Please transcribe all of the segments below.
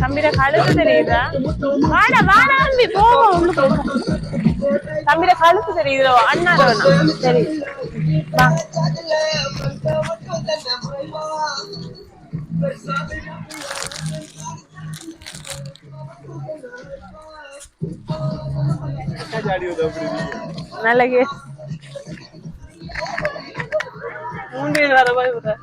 தம்பிட கழுத்து தெரியுதா? வாடா வாடா தம்பி போவோம். தம்பிட கழுத்து தெரியுதோ அண்ணா சரி வா. நல்ல மூன்று வர போய் விடுற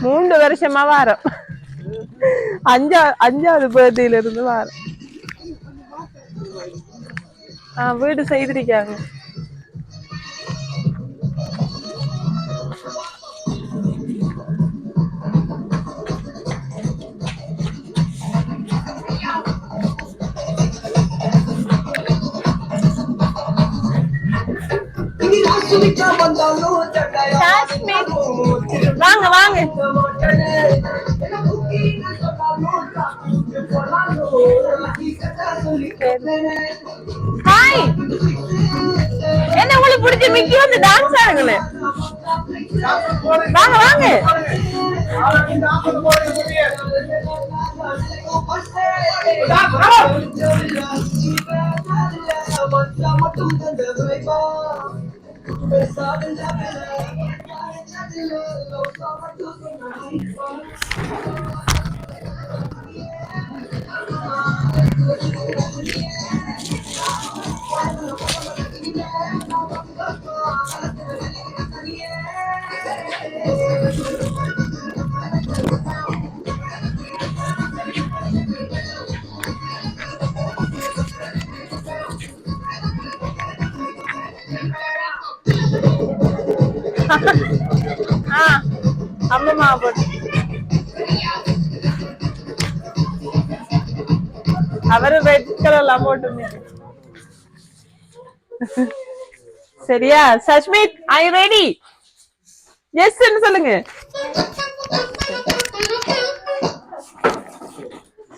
மூன்று வருஷமா வாரம் அஞ்சாவது பர்த்டேல இருந்து வாரம் வீடு செய்திருக்காங்க. வாங்க வாங்க. ஹாய், என்ன உங்களுக்கு பிடிச்ச மிக்கி வந்து டான்ஸ் ஆடுங்களே. வாங்க வாங்க. அம்மா போட்டு அவரு ரெட் கலர்லாம் போட்டு சரியா? Sasmit, are you ready? Yes சொல்லுங்க.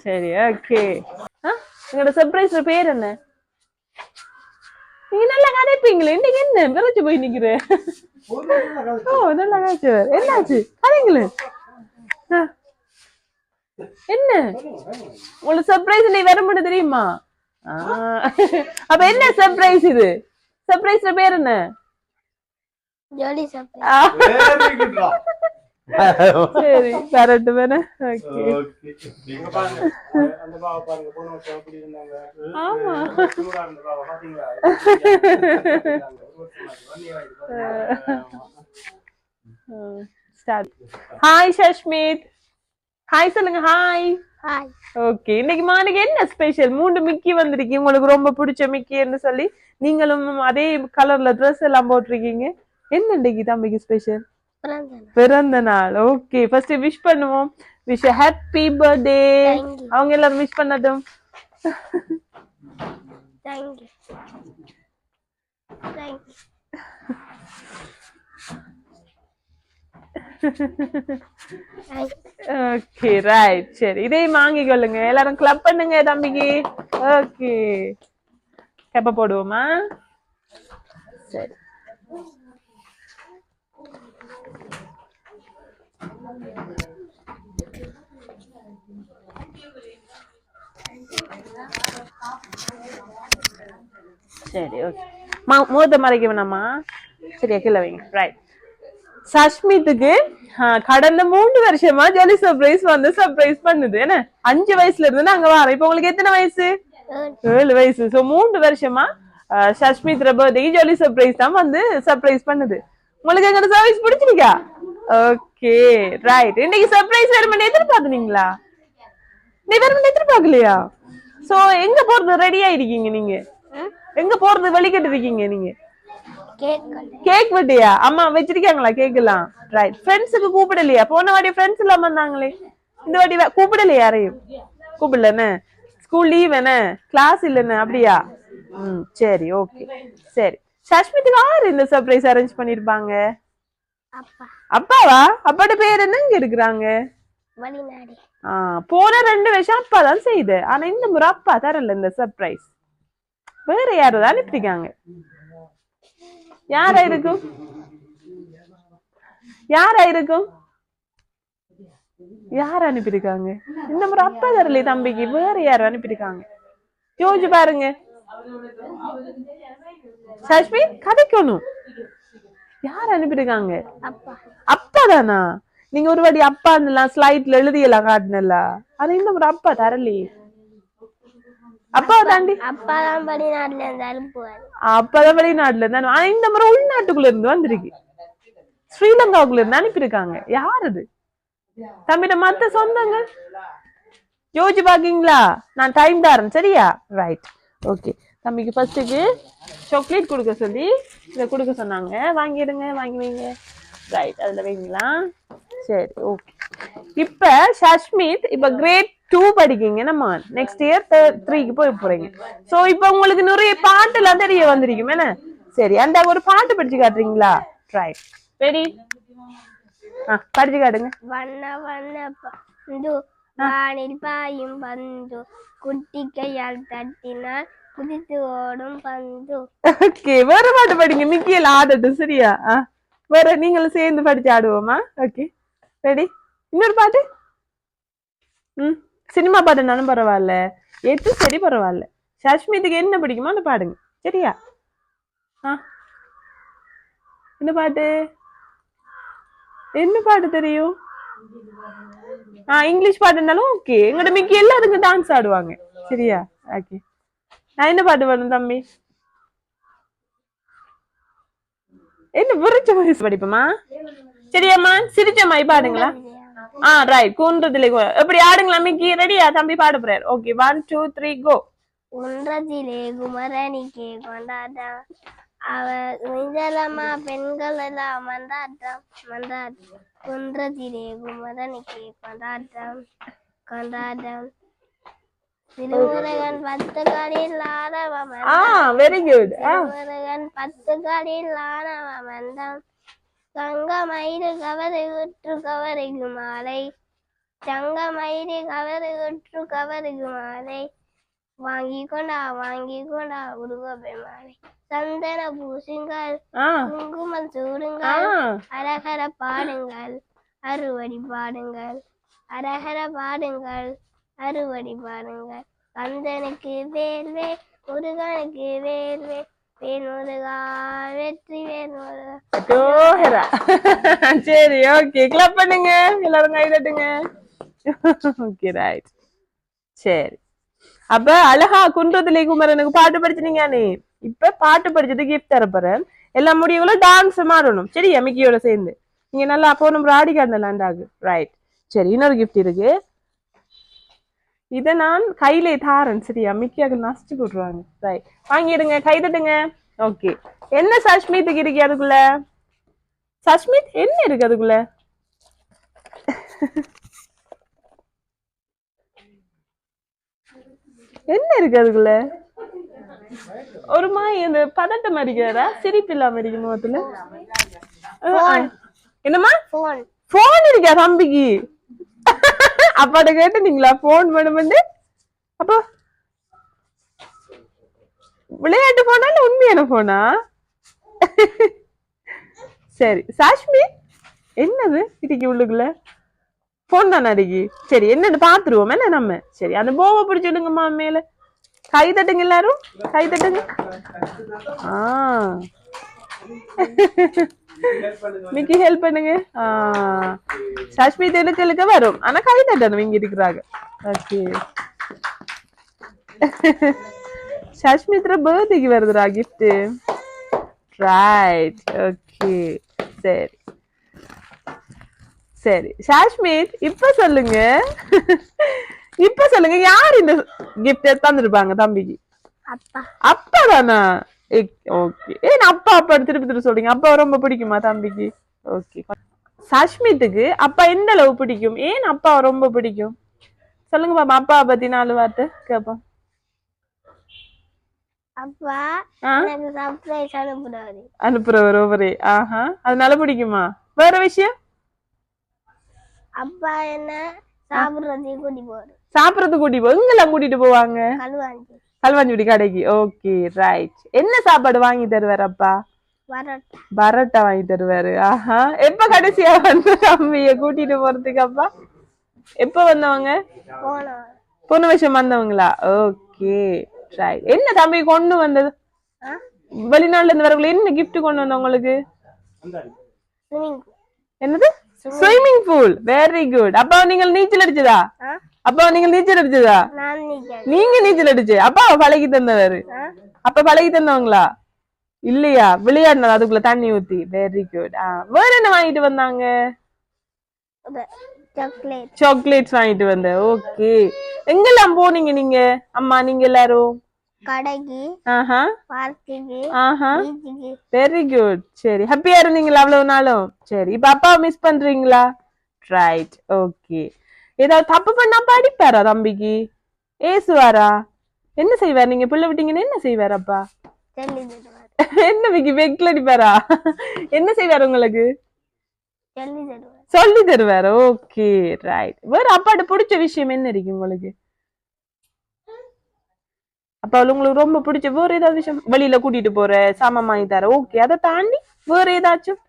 சரி, ஓகே. உங்களோட சர்ப்ரைஸ் பேர் என்ன? நீங்க நல்லா கதைப்பீங்களே, இன்னைக்கு என்ன விரைச்சு போய் நிக்கிற? நல்லா காய்ச்சி. என்னாச்சு கதைங்களே? என்ன உங்களுக்கு சர்ப்ரைஸ் நீ வர மட்டும் தெரியுமா? அப்ப என்ன சர்ப்ரைஸ் இது? சர்ப்ரைஸ் பேர் என்ன? Jolly surprise. சரி கரெக்ட் வேணா. ஆமா ஸ்டார்ட். ஹாய் சஷ்மித். ஹாய் சொல்லுங்க. ஹாய். ஹாய். ஓகே, இன்னைக்கு மார்னிங் என்ன ஸ்பெஷல்? 3 மிக்கி வந்திருக்கீங்க. உங்களுக்கு ரொம்ப பிடிச்ச மிக்கின்னு சொல்லி நீங்களும் அதே கலர்ல ட்ரெஸ் எல்லாம் போட்டிருக்கீங்க. என்ன இன்னைக்கு தம்பிக்கு ஸ்பெஷல்? பிறந்த நாள். ஓகே, ஃபர்ஸ்ட் விஷ் பண்ணுவோம். Wish happy birthday. அவங்க எல்லாரும் விஷ் பண்ணட்டும். Thank you. Thank you. Okay right. சரி, இதே வாங்கி கொள்ளுங்க. எல்லாரும் கிளப் பண்ணுங்க தம்பிக்கு. ஓகே, கேப்ப போடுவோமா? சரி. சரி, ஓகே. மூத்த மறைக்க வேணாமா? சரியா, கீழே வைங்க. ரைட். சஷ்மித்துக்கு கடந்த 3 வருஷமா ஜாலி சர்ப்ரைஸ் வந்து சர்ப்ரைஸ் பண்ணுது. என்ன 5 வயசுல இருந்து நாங்க வரோம். இப்ப உங்களுக்கு எத்தனை வயசு? 7 வயசு. சோ 3 வருஷமா சஷ்மித் பர்த்டே ஜாலி சர்ப்ரைஸ் தான் வந்து சர்ப்ரைஸ் பண்ணுது. உங்களுக்கு எங்க சர்வீஸ் பிடிச்சிருக்கா? Okay right. இன்னைக்கு சர்ப்ரைஸ் வரும்னு எதிர்பார்த்தீங்களா? நீ வரும்னு எதிர்பார்க்கலையா? சோ எங்க போறது ரெடியா இருக்கீங்க? நீங்க எங்க போறது வெளிக்கிட்டு இருக்கீங்க? நீங்க கேக் வெட்டியா? அம்மா வச்சிருக்காங்களா கேக் எல்லாம்? ரைட். ஃப்ரெண்ட்ஸுக்கு கூப்பிடலையா? போன வாட்டி ஃப்ரெண்ட்ஸ் இல்லாம வந்தாங்களே, இந்த வாட்டி கூப்பிடலையா? யாரையும் கூப்பிடல. ஸ்கூல் லீவ் என்ன, கிளாஸ் இல்லன்னு? அப்படியா? சரி ஓகே சரி. சஷ்மித்துக்கு யாரு இந்த சர்ப்ரைஸ் அரேஞ்ச் பண்ணிருப்பாங்க? அப்பாவா? அப்பாட பேர் என்ன? இங்க இருக்கிறாங்க போன 2 வருஷம் அப்பா தான் செய்யுது. ஆனா இந்த முறை அப்பா தரல இந்த சர்ப்ரைஸ். வேற யாரும் தான் அனுப்பிருக்காங்க. யாரா இருக்கும்? யாரா இருக்கும்? யார் அனுப்பியிருக்காங்க? இந்த முறை அப்பா தரல தம்பிக்கு. வேற யாரும் அனுப்பியிருக்காங்க. யோசிச்சு பாருங்க. சஷ்மி கதைக்கணும். யார் அனுப்பியிருக்காங்க? அப்பா தானா? நீங்க ஒரு வாட்டி அப்பா ஸ்லைட்ல எழுதியெல்லாம் காட்டினல. அது இந்த முறை அப்பா தரலையே. அப்பா தாண்டி அப்பதான் வெளிநாட்டுல இருந்தாலும் அப்பதான் வெளிநாட்டுல இருந்தாலும். ஆனா இந்த முறை உள்நாட்டுக்குள்ள இருந்து வந்திருக்கு. ஸ்ரீலங்காவுக்குள்ள இருந்து அனுப்பியிருக்காங்க. யார் அது? தம்பிட மத்த சொந்தங்கள் யோசிச்சு பாக்கீங்களா? நான் டைம் தரேன் சரியா? Right okay. தம்பிக்கு ஃபர்ஸ்ட்டுக்கு சாக்லேட் கொடுக்க சொல்லி இதை கொடுக்க சொன்னாங்க. வாங்கிடுங்க, வாங்கி வைங்க. ரைட், அதுல வைங்களா? சரி ஓகே. இப்ப சஷ்மித் இப்ப கிரேட் 2 படிக்கீங்க. நம்ம நெக்ஸ்ட் இயர் 3க்கு போய் போறீங்க. சோ இப்ப உங்களுக்கு நிறைய பாட்டு எல்லாம் தெரிய வந்திருக்கும் என்ன? சரி, அந்த ஒரு பாட்டு படிச்சு காட்டுறீங்களா? Right, ready? படிச்சு காட்டுங்க. வண்ண வண்ண பந்து வானில் பாயும் பந்து குட்டி கையால் தட்டினால் குதித்து ஓடும் பந்து. ஓகே, வேற பாட்டு படிங்க. மிக்கியல் ஆடட்டும் சரியா? வேற நீங்களும் சேர்ந்து படிச்சு ஆடுவோமா? Okay ready? இன்னொரு பாட்டு. சினிமா பாட்டுனாலும் பரவாயில்ல, எது சரி பரவாயில்ல. சஷ்மித்துக்கு என்ன பிடிக்குமோ அந்த பாடுங்க சரியா? என்ன பாட்டு? என்ன பாட்டு தெரியும்? இங்கிலீஷ் பாட்டுனாலும் ஓகே. எங்கட மிக்கி எல்லாத்துக்கும் டான்ஸ் ஆடுவாங்க சரியா? ஓகே, நான் என்ன பாட்டு பாடணும் தம்பி? என்ன விரிச்ச வயசு படிப்போமா? சரியாம்மா? சிரிச்ச மாதிரி பாடுங்களா? ரைட். கூன்றதிலே எப்படி ஆடுங்களா மிக்கி? ரெடியா? தம்பி பாட போறாரு. ஓகே, 1 2 3 கோ. குன்றத்திலே குமரனிக்கே கொண்டாட்டம், அவர் மிஞ்சலமா பெண்கள் எல்லாம் மந்தாட்டம் மந்தாட்டம். குன்றத்திலே குமரனிக்கே கொண்டாட்டம் கொண்டாட்டம். திருமுருகன் 10 காலில் ஆடவம். Very good. திருமுருகன் 10 காலில் ஆடவம் மந்தம். தங்கமயிறு கவரை உற்று கவரைக்கு மாலை. தங்கமயிறு கவரை உற்று கவரைக்கு மாலை. வாங்கி கொண்டா உருவப்பை மாலை. சந்தன பூசுங்கள், குங்குமம் சூடுங்கள், அரகர பாடுங்கள், அறுவடி பாடுங்கள், அரகர பாடுங்கள், அறுவடி பாடுங்கள். கந்தனுக்கு வேல்வே, முருகனுக்கு வேல்வே, வேல் முருகா வெற்றி வேல் முருகா. சரி ஓகே, கிளப் பண்ணுங்க எல்லாரும், கை தட்டுங்க. Okay right. சரி, அப்ப அழகா குன்றத்திலே குமரனுக்கு பாட்டு படிச்சிட்டீங்க. நீ இப்ப பாட்டு படிச்சது கிஃப்ட் தரப்போறேன். எல்லா முடிவுகளும் டான்ஸ் மாறணும் சரியா? மிக்கியோட சேர்ந்து நீங்க நல்லா போன ஆடி காண்டலாண்டாகு. ரைட். சரி, இன்னொரு கிஃப்ட் இருக்கு. இதை நான் கையிலே தாரேன் சரியா? மிக்கியாக நசிச்சு போட்டுருவாங்க. ரைட், வாங்கிடுங்க, கை தட்டுங்க. ஓகே, என்ன சஷ்மித்துக்கு இருக்கு அதுக்குள்ள? சஷ்மித் என்ன இருக்கு அதுக்குள்ள? என்ன இருக்கு அதுக்குள்ள? ஒரு மாதிரி இந்த பதட்டம் அடிக்கிறா, சிரிப்பு இல்லாம இருக்கு முகத்துல. என்னமா போன் இருக்கா தம்பிக்கு? அப்பாட்ட கேட்டுனீங்களா போன் வேணும்னு? அப்போ விளையாட்டு போனா இல்ல உண்மையான போனா? சரி சாஷ்மி, என்னது இருக்கு உள்ளுக்குள்ள? போன் தானே இருக்கு. சரி, என்னன்னு பாத்துருவோம் என்ன நம்ம? சரி, அந்த போவை பிடிச்சிடுங்கம்மா மேல. கை தட்டுங்க எல்லாரும், கை தட்டுங்க. மிக்கி ஹெல்ப் பண்ணுங்க. சஷ்மி தெலுக்கு இழுக்க வரும், ஆனா கை தட்டணும் இங்க இருக்கிறாங்க. ஓகே, சஷ்மித்ர பர்த்டேக்கு வருதுடா கிஃப்ட். Right okay. சரி சரி சாஷ்மித், இப்ப சொல்லுங்க, இப்ப சொல்லுங்க, யார் இந்த கிஃப்ட் தந்துருப்பாங்க தம்பிக்கு? அப்பா தானா? ஓகே. ஏன் அப்பா அப்பா திருப்பி திருப்பி சொல்றீங்க? அப்பா ரொம்ப பிடிக்குமா தம்பிக்கு? ஓகே. சஷ்மித்துக்கு அப்பா எந்த அளவு பிடிக்கும்? ஏன் அப்பா ரொம்ப பிடிக்கும்? சொல்லுங்க பாப்பா, அப்பா பத்தி 4 வார்த்தை கேப்போம். அப்பா எனக்கு சர்ப்ரைஸ் அனுப்புறாரு. அனுப்புறவர் ஒவ்வொரு ஆஹா அதனால பிடிக்குமா? வேற விஷயம்? அப்பா என்ன சாப்பிடுறதுக்கு கூட்டி போவாரு. சாப்பிடறது கூட்டி போ எங்கெல்லாம் கூட்டிட்டு போவாங்க? கல்வாஞ்சி. கல்வாஞ்சுடி கடைக்கு. Okay right. என்ன சாப்பாடு வாங்கி தருவார் அப்பா? பரோட்டா. பரோட்டா வாங்கி தருவாரு. ஆஹா எப்ப கடைசியா வந்து தம்பிய கூட்டிட்டு போறதுக்கு அப்பா? எப்ப வந்தவங்க? போன வருஷம் வந்தவங்களா? Okay right. என்ன தம்பி கொண்டு வந்தது? வெளிநாட்டுல இருந்து வரவங்க என்ன கிஃப்ட் கொண்டு வந்த உங்களுக்கு? என்னது? Swimming pool. Very good. அப்பா நீங்க நீச்சல் அடிச்சதா? அப்பா நீங்க நீச்சல் அடிச்சதா? நீங்க நீச்சல் அடிச்சு அப்பா பழகி தந்தவரு. அப்ப பழகி தந்தவங்களா? இல்லையா? விளையாடினது அதுக்குள்ள தண்ணி ஊத்தி. Very good. வேற என்ன வாங்கிட்டு வந்தாங்க? சாக்லேட்ஸ் வாங்கிட்டு வந்த. ஓகே. எங்கெல்லாம் போனீங்க நீங்க அம்மா நீங்க எல்லாரும்? கடைக்கு. பார்க்குக்கு. Very good. சரி ஹாப்பியா இருந்தீங்களா அவ்வளவு நாளும்? சரி இப்ப அப்பா மிஸ் பண்றீங்களா? ரைட். ஓகே. ஏதாவது தப்பு பண்ணா படிப்பாரா தம்பிக்கு? ஏசுவாரா? என்ன செய்வார்? நீங்க பிள்ளை விட்டீங்கன்னு என்ன செய்வார் அப்பா? என்ன விக்கி பெக்ல அடிப்பாரா? என்ன செய்வார் உங்களுக்கு? சொல்லி தருவாரு. Okay right. வேற அப்பாட்ட பிடிச்ச விஷயம் என்ன இருக்கு உங்களுக்கு? அப்ப உங்களுக்கு ரொம்ப பிடிச்ச வேற ஏதாவது விஷயம்? வெளியில கூட்டிட்டு போற சாமான் வாங்கி தர. ஓகே அதை தாண்டி வேற ஏதாச்சும்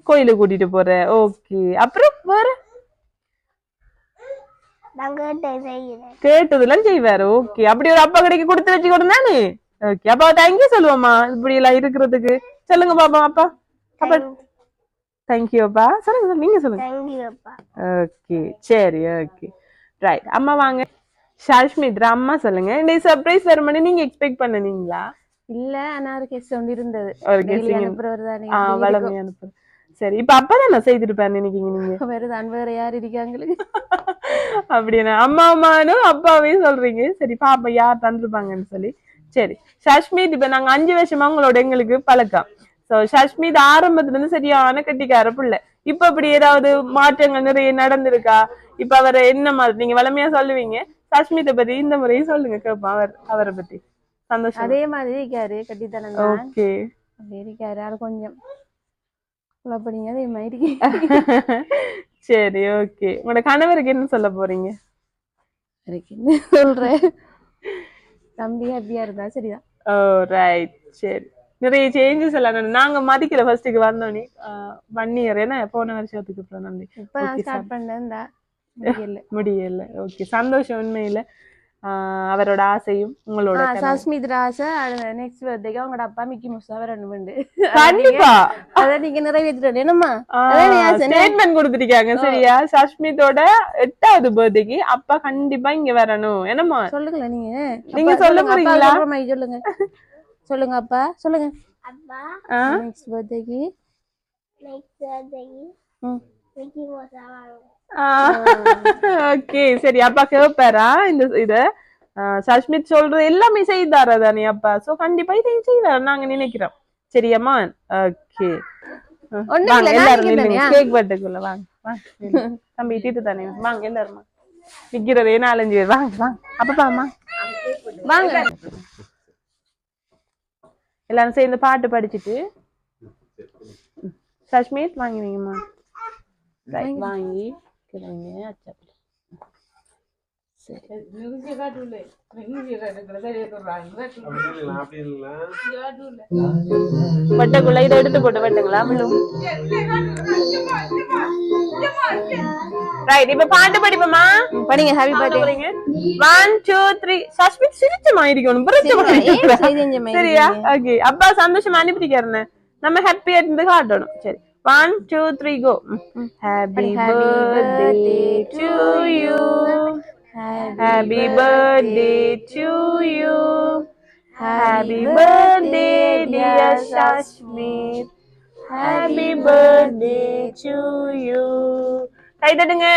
கோயிலுக்கு கூட்டிட்டு போற. ஓகே அப்புறம் வேற? கேட்டதெல்லாம் செய்வாரு. ஓகே அப்படி ஒரு அப்பா கடைக்கு கொடுத்து வச்சு கொடுத்தானே. ஓகே அப்பா தேங்க்யூ சொல்லுவோமா இப்படி எல்லாம் இருக்கிறதுக்கு? சொல்லுங்க பாப்பா. அப்பா அப்பா தேங்க்யூ அப்பா சொல்லுங்க. நீங்க சொல்லுங்க. ஓகே சரி ஓகே ரைட். அம்மா வாங்க. ஷாஷ்மித்ரா அம்மா சொல்லுங்க. இந்த சர்ப்ரைஸ் வருமானு நீங்க எக்ஸ்பெக்ட் பண்ணீங்களா? இல்ல ஆனா ஒரு கெஸ்ட் வந்து இருந்தது. ஒரு கெஸ்ட் அனுப்புறவர் தானே. வளமை அனுப்புறேன். சரி இப்ப அப்பதான் நான் செய்திருப்பேன் நினைக்கீங்க நீங்க? வேறதான் வேற யார் இருக்காங்களுக்கு? அப்படின்னா அம்மா அம்மானும் அப்பாவே சொல்றீங்க. சரி பாப்பா யார் தந்துருப்பாங்கன்னு சொல்லி. சரி ஷஷ்மித் இப்ப நாங்க 5 வருஷமா உங்களோட எங்களுக்கு பழக்கம். சோ ஷஷ்மித் ஆரம்பத்துல இருந்து சரியான கட்டிக்கார பிள்ளை. இப்ப அப்படி ஏதாவது மாற்றங்கள் நிறைய நடந்திருக்கா? இப்ப அவரை என்ன மாதிரி நீங்க வளமையா சொல்லுவீங்க. ஷஷ்மித்தை பத்தி இந்த முறையும் சொல்லுங்க கேப்பா. அவரை பத்தி. சந்தோஷம். அதே மாதிரி இருக்காரு கட்டித்தனம். ஓகே அப்படி இருக்காரு. அது கொஞ்சம் குழப்படிங்க அதே மாதிரி. சரி ஓகே. உங்களோட கணவருக்கு என்ன சொல்ல போறீங்க? என்ன சொல்றேன், தம்பி ஹாப்பியா இருந்தா சரிதான். ஓ ரைட். சரி நிறைய சேஞ்சஸ் எல்லாம் நாங்க மதிக்கல ஃபர்ஸ்ட்டுக்கு வந்தோன்னே 1 இயர் என்ன போன வருஷத்துக்கு அப்புறம் நன்றி இப்ப ஸ்டார்ட் பண்ணேன்டா முடியல. ஓகே சந்தோஷம் உண்மையில. அவரோட ஆசையும் உங்களோட ஷஷ்மித்ரா ஆசை நெக்ஸ்ட் பர்த்டேக்கு அவங்களோட அப்பா மிக்கி மவுஸ் வரணும். கண்டிப்பா அத நீங்க நிறைவேற்றிட்டு என்னமா ஸ்டேட்மெண்ட் கொடுத்துருக்காங்க. சரியா? ஷஷ்மித்தோட 8வது பர்த்டேக்கு அப்பா கண்டிப்பா இங்க வரணும். என்னமா சொல்லுங்களேன் நீங்க. நீங்க சொல்ல போறீங்களா? சொல்லுங்க சொல்லுங்க அப்பா சொல்லுங்க. அப்பா நெக்ஸ்ட் பர்த்டேக்கு மிக்கி மவுஸ் வாங்க. ஓகே சரி அப்பா கேட்பாரா இந்த இத? ஷஷ்மித் சொல்றது எல்லாமே செய்தாரா தானே அப்பா? சோ கண்டிப்பா இதையும் செய்வாரு நாங்க நினைக்கிறோம். சரியாம்மா? ஓகே எல்லாரும் கேக் வெட்டுக்குள்ள வாங்க. தம்பி தீட்டு தானே வாங்க எல்லாருமா நிக்கிறதே 4-5 பேர். வாங்க வாங்க அப்பப்பாமா வாங்க. எல்லாரும் சேர்ந்து பாட்டு படிச்சுட்டு ஷஷ்மித் வாங்குவீங்கம்மா. வாங்கி அச்சா வட்டக்குள்ள இதை எடுத்து போட்டு வெட்டுங்களா? ரைட் இப்ப பாட்டு படிப்போமா? படிங்க. Happy birthday. 1 2 3. ஷஷ்மித் சிரிச்சமா இருக்கணும். சரியா? ஓகே அப்பா சந்தோஷமா அனுப்பிட்டிருக்காருன்னு நம்ம ஹாப்பியா இருந்து காட்டணும். சரி 1 2 3 go. Happy birthday to you. Happy birthday to you. Happy birthday dear Shashmit. Happy birthday to you. கை தட்டுங்க.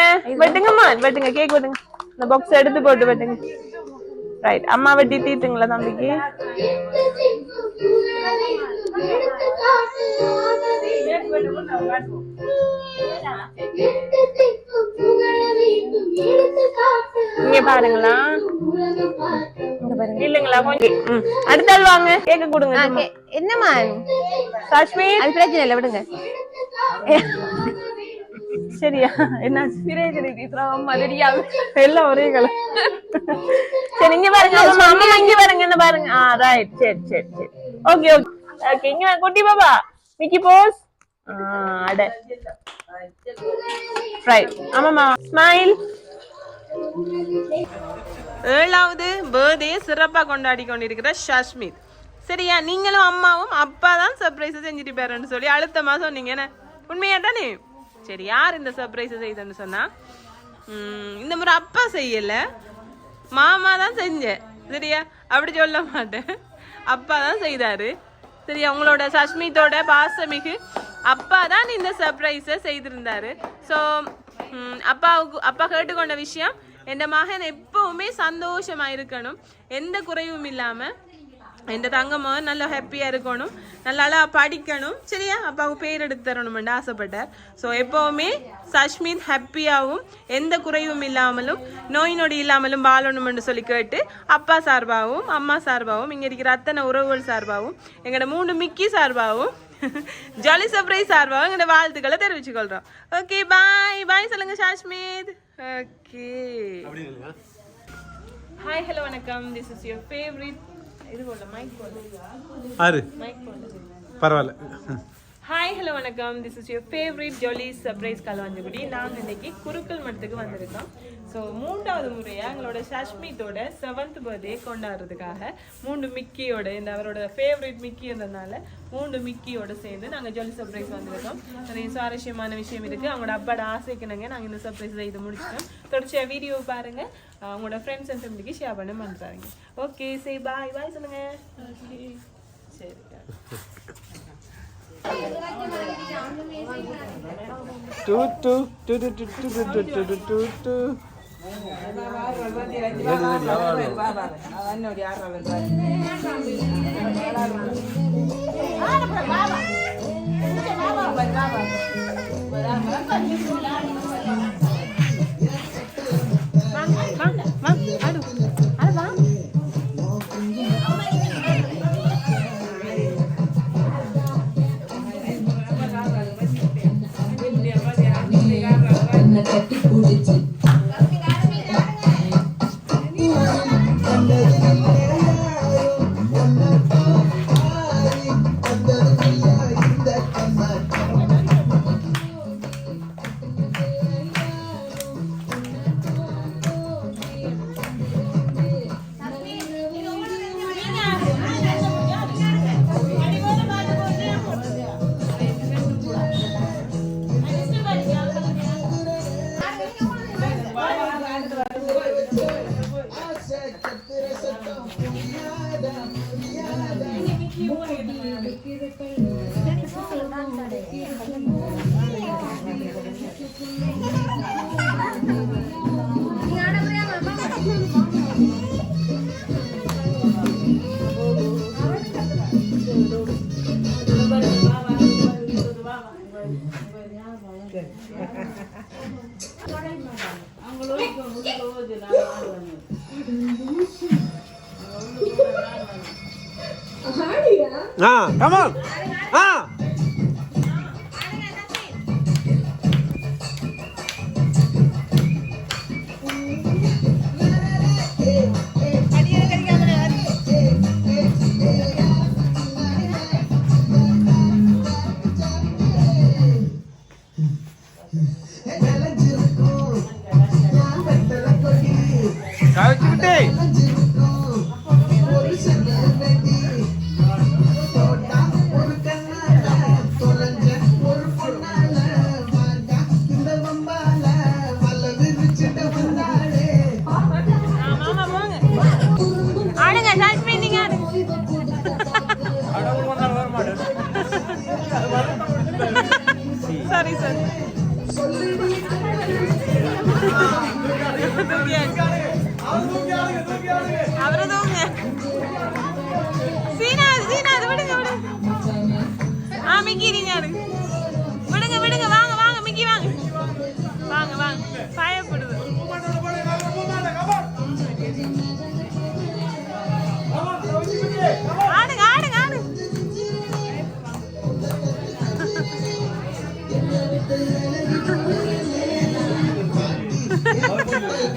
வெட்டுங்கம்மா வெட்டுங்க. கேக் வெட்டுங்க. இந்த பாக்ஸ் எடுத்து போட்டு வெட்டுங்க. ரைட் அம்மா வெட்டி தீட்டுங்களா தம்பிக்கு? இங்க பாருங்களா பாருங்க. இல்லங்களா கொஞ்சம் அடுத்த ஆள் வாங்க கேக்க கொடுங்க என்னம்மா சாஷ்மி அது பிரச்சனை இல்லை விடுங்க. சரியா என்னாச்சு எல்லாம் ஒரே கலர். சரி இங்க பாருங்க அம்மா இங்க பாருங்க என்ன பாருங்க ரைட் சரி சரி சரி ஓகே ஓகே ஓகே இங்க குட்டி பாபா மிக்கி போஸ் அட ரைட் ஆமாமா ஸ்மைல். 7வது பர்த்டே சிறப்பா கொண்டாடி கொண்டிருக்கிற ஷஷ்மித். சரியா நீங்களும் அம்மாவும் அப்பா தான் சர்ப்ரைஸ் செஞ்சுட்டு போறேன்னு சொல்லி அழுத்தமா சொன்னீங்க என்ன உண்மையா தானே? சரி யார் இந்த சர்ப்ரைஸ் செய்தன்னு சொன்னா இந்த முறை அப்பா செய்யல மாமா தான் செஞ்சேன். சரியா அப்படி சொல்ல மாட்டேன் அப்பா தான் செய்தாரு. சரியா உங்களோட சஷ்மித்தோட பாசமிகு அப்பா தான் இந்த சர்ப்ரைஸை செய்திருந்தாரு. ஸோ அப்பா கேட்டுக்கொண்ட விஷயம் என் மகன் எப்பவுமே சந்தோஷமா இருக்கணும், எந்த குறைவும் இல்லாம என் தங்கமாக நல்லா ஹாப்பியாக இருக்கணும், நல்லா படிக்கணும். சரியா அப்பாவுக்கு பேர் எடுத்து தரணும்னு ஆசைப்பட்டார். ஸோ எப்போவுமே சஷ்மித் ஹாப்பியாகவும் எந்த குறைவும் இல்லாமலும் நோய் நொடி இல்லாமலும் வாழணும்னு சொல்லி கேட்டு அப்பா சார்பாகவும் அம்மா சார்பாகவும் இங்கே இருக்கிற அத்தனை உறவுகள் சார்பாகவும் எங்களோட 3 மிக்கி சார்பாகவும் ஜாலி சர்ப்ரைஸ் சார்பாகவும் எங்களோட வாழ்த்துக்களை தெரிவிச்சுக்கொள்கிறோம். ஓகே பாய் பாய் சொல்லுங்க ஷஷ்மித். ஓகே ஹாய் ஹலோ வணக்கம். This is your favourite hi hello வணக்கம். This is your favourite jolly surprise Kalavanjakudi. நாங்கள் இன்னைக்கு குருக்கள் மட்டத்துக்கு வந்திருக்கோம். ஸோ 3வது முறையாக எங்களோட ஷஷ்மித்தோட 7th பர்த்டே கொண்டாடுறதுக்காக 3 மிக்கியோட இந்த அவரோட ஃபேவரட் மிக்கின்றதுனால 3 மிக்கியோட சேர்ந்து நாங்கள் ஜாலி சர்ப்ரைஸ் வந்திருக்கோம். நிறைய சுவாரஸ்யமான விஷயம் இருக்குது. அவங்களோட அப்பாட ஆசைக்குனாங்க நாங்கள் இந்த சர்ப்ரைஸ் செய்து முடிச்சிட்டோம். தொடர்ச்சியாக வீடியோ பாருங்கள், அவங்களோட ஃப்ரெண்ட்ஸ் அண்ட் ஃபேமிலிக்கு ஷேர் பண்ண பண்ணுறாங்க. ஓகே சரி பாய் பாய் சொல்லுங்க. ஓகே சரி come on. Sorry, sir. அவரை தூங்க. சீனா சீனா அது விடுங்க விடுங்க. மிக்கி நீங்க விடுங்க விடுங்க. வாங்க வாங்க மிக்கி வாங்க வாங்க வாங்க. பயப்படுது.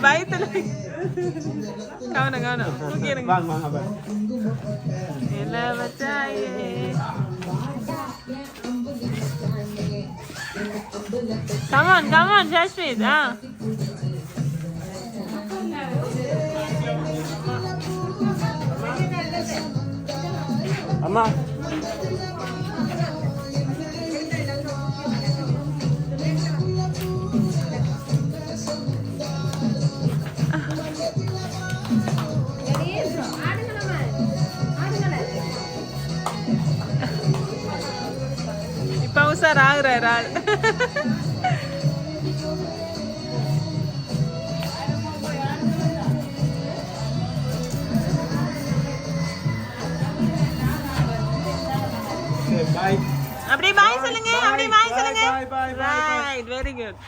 வயித்துல கவனம் கவனம் தூக்கி இருங்க வாங்க வாங்க பாய் என்ன வச்சாயே come on Jashmeet அம்மா இப்ப உசார் ஆகுறாரு ஆள் பாய் அப்படியே பாய் சொல்லுங்க அப்படியே பாய் சொல்லுங்க bye, bye, bye, bye. Right very good